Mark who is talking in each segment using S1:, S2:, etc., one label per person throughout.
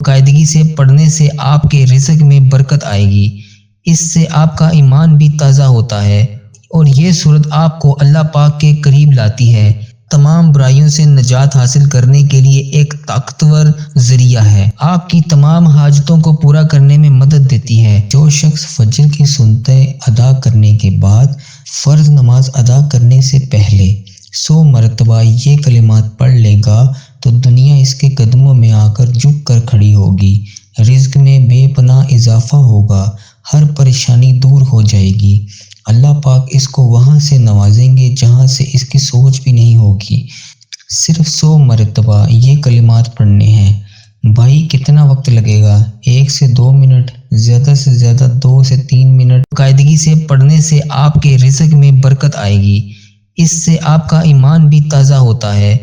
S1: قاعدگی سے پڑھنے سے آپ کے رزق میں برکت آئے گی، اس سے آپ کا ایمان بھی تازہ ہوتا ہے اور یہ صورت آپ کو اللہ پاک کے قریب لاتی ہے۔ تمام برائیوں سے نجات حاصل کرنے کے لیے ایک طاقتور ذریعہ ہے، آپ کی تمام حاجتوں کو پورا کرنے میں مدد دیتی ہے۔ جو شخص فجر کی سنتیں ادا کرنے کے بعد فرض نماز ادا کرنے سے پہلے 100 مرتبہ یہ کلمات پڑھ لے گا تو دنیا اس کے قدموں میں آ کر جھک کر کھڑی ہوگی، رزق میں بے پناہ اضافہ ہوگا، ہر پریشانی دور ہو جائے گی، اللہ پاک اس کو وہاں سے نوازیں گے جہاں سے اس کی سوچ بھی نہیں ہوگی۔ صرف 100 مرتبہ یہ کلمات پڑھنے ہیں۔ بھائی کتنا وقت لگے گا؟ 1 سے 2 منٹ، زیادہ سے زیادہ 2 سے 3 منٹ۔ قاعدگی سے پڑھنے سے آپ کے رزق میں برکت آئے گی، اس سے آپ کا ایمان بھی تازہ ہوتا ہے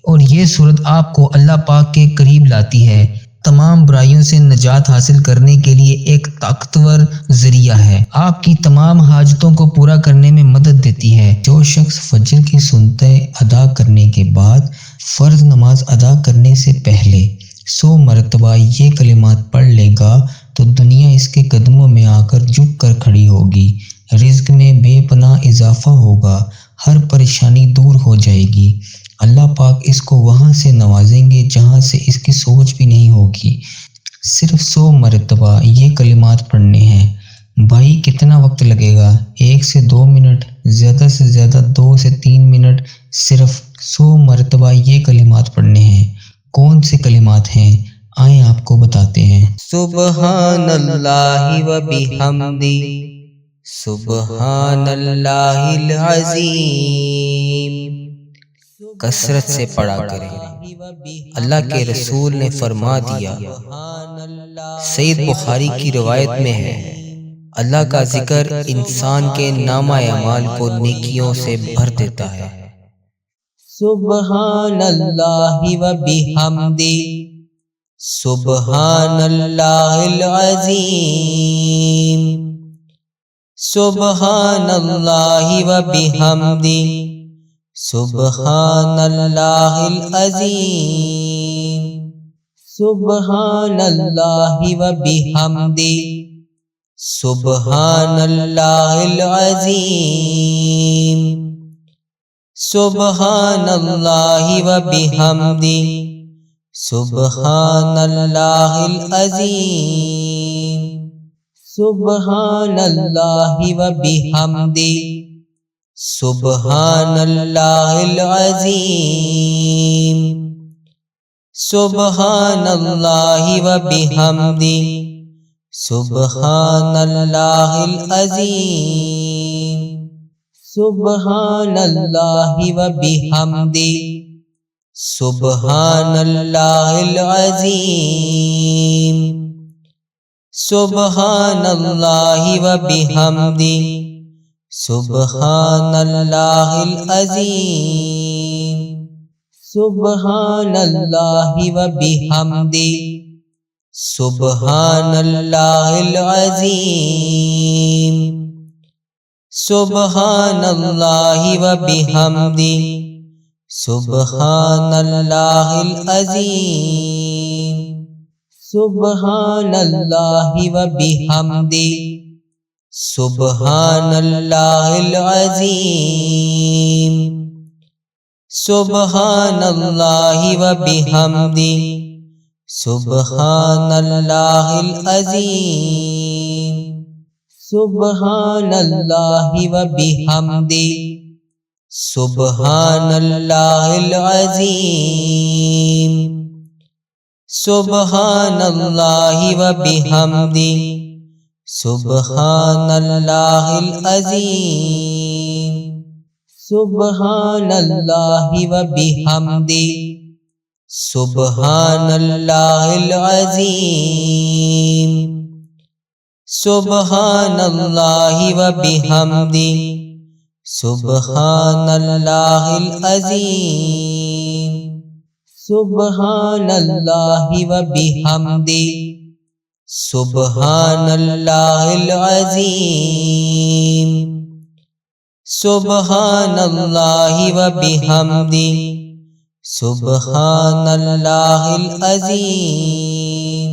S1: اور یہ صورت آپ کو اللہ پاک کے قریب لاتی ہے۔ تمام برائیوں سے نجات حاصل کرنے کے لیے ایک طاقتور ذریعہ ہے، آپ کی تمام حاجتوں کو پورا کرنے میں مدد دیتی ہے۔ جو شخص فجر کی سنتیں ادا کرنے کے بعد فرض نماز ادا کرنے سے پہلے 100 مرتبہ یہ کلمات پڑھ لے گا تو دنیا اس کے قدموں میں آ کر جھک کر کھڑی ہوگی، رزق میں بے پناہ اضافہ ہوگا، ہر پریشانی دور ہو جائے گی، اللہ پاک اس کو وہاں سے نوازیں گے جہاں سے اس کی سوچ بھی نہیں ہوگی۔ صرف 100 مرتبہ یہ کلمات پڑھنے ہیں۔ بھائی کتنا وقت لگے گا؟ 1 سے 2 منٹ، زیادہ سے زیادہ 2 سے 3 منٹ۔ صرف 100 مرتبہ یہ کلمات پڑھنے ہیں۔ کون سے کلمات ہیں؟ آئیں آپ کو بتاتے ہیں۔
S2: سبحان اللہ و بحمدہ، سبحان اللہ العظیم۔ کثرت سے پڑھا کریں۔ اللہ کے رسول نے فرما دیا، سعید بخاری کی روایت میں ہے، اللہ کا ذکر انسان کے نامہ اعمال کو نیکیوں سے بھر دیتا ہے۔ سبحان اللہ و بحمدہ، سبحان اللہ العظیم، سبحان اللہ و بحمدہ، سبحان اللہ العظیم، سبحان اللہ و بحمدہ، سبحان اللہ العظیم، سبحان اللہ و بحمدہ، سبحان اللہ العظیم، سبحان اللہ و بحمدہ، سبحان اللہ العظیم، سبحان اللہ و بحمدہ، سبحان اللہ العظیم، سبحان اللہ و بحمدہ، سبحان اللہ العظیم، سبحان اللہ و بحمدہ، سبحان اللہ العظیم، سبحان اللہ و بحمدہ، سبحان اللہ العظیم، سبحان اللہ و بحمدہ، سبحان اللہ العظیم، سبحان اللہ و بحمدہ، سبحان اللہ العظیم، سبحان اللہ و بحمدہ، سبحان اللہ العظیم، سبحان اللہ و بحمدہ، سبحان اللہ العظیم، سبحان اللہ و بحمدہ، سبحان اللہ العظیم، سبحان اللہ و بحمدہ، سبحان اللہ العظیم، سبحان اللہ و بحمدہ، سبحان اللہ العظیم، سبحان اللہ و بحمدہ، سبحان اللہ العظیم، سبحان اللہ و بحمدہ، سبحان اللہ العظیم۔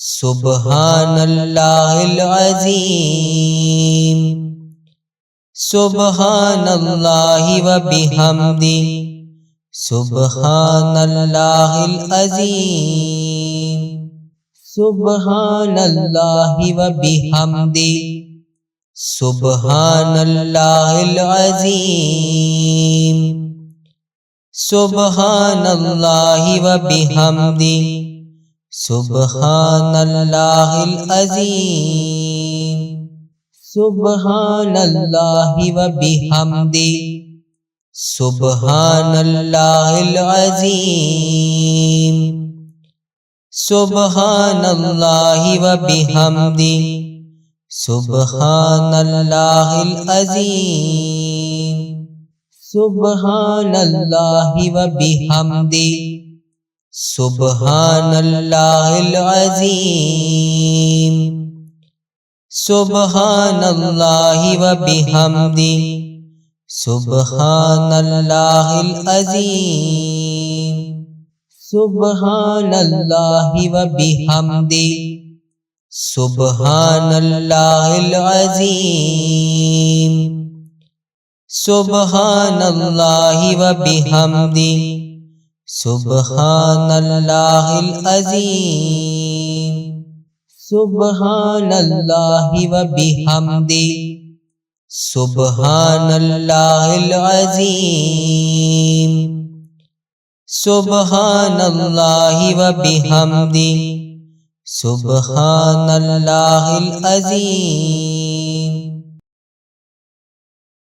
S2: سبحان اللہ العظیم، سبحان اللہ و بحمدہ، سبحان اللہ العظیم، سبحان اللہ و بحمدہ، سبحان اللہ العظیم، سبحان اللہ و بحمدہ، سبحان اللہ العظیم، سبحان اللہ و بحمدہ، سبحان اللہ العظیم، سبحان اللہ و بحمدہ، سبحان اللہ العظیم، سبحان اللہ و بحمدہ، سبحان اللہ العظیم، سبحان اللہ و بحمدہ، سبحان اللہ العظیم، سبحان اللہ و بحمدہ، سبحان اللہ العظیم، سبحان اللہ و بحمدہ، سبحان اللہ العظیم، سبحان اللہ و بحمدہ، سبحان اللہ العظیم، سبحان اللہ و بحمدہ، سبحان اللہ العظیم، سبحان اللہ و بحمدہ، سبحان اللہ العظیم، سبحان اللہ و بحمدہ، سبحان اللہ العظیم، سبحان اللہ و بحمدہ، سبحان اللہ العظیم، سبحان اللہ و بحمدہ، سبحان اللہ و بحمدہ، سبحان اللہ العظیم، سبحان اللہ و بحمدہ، سبحان اللہ العظیم۔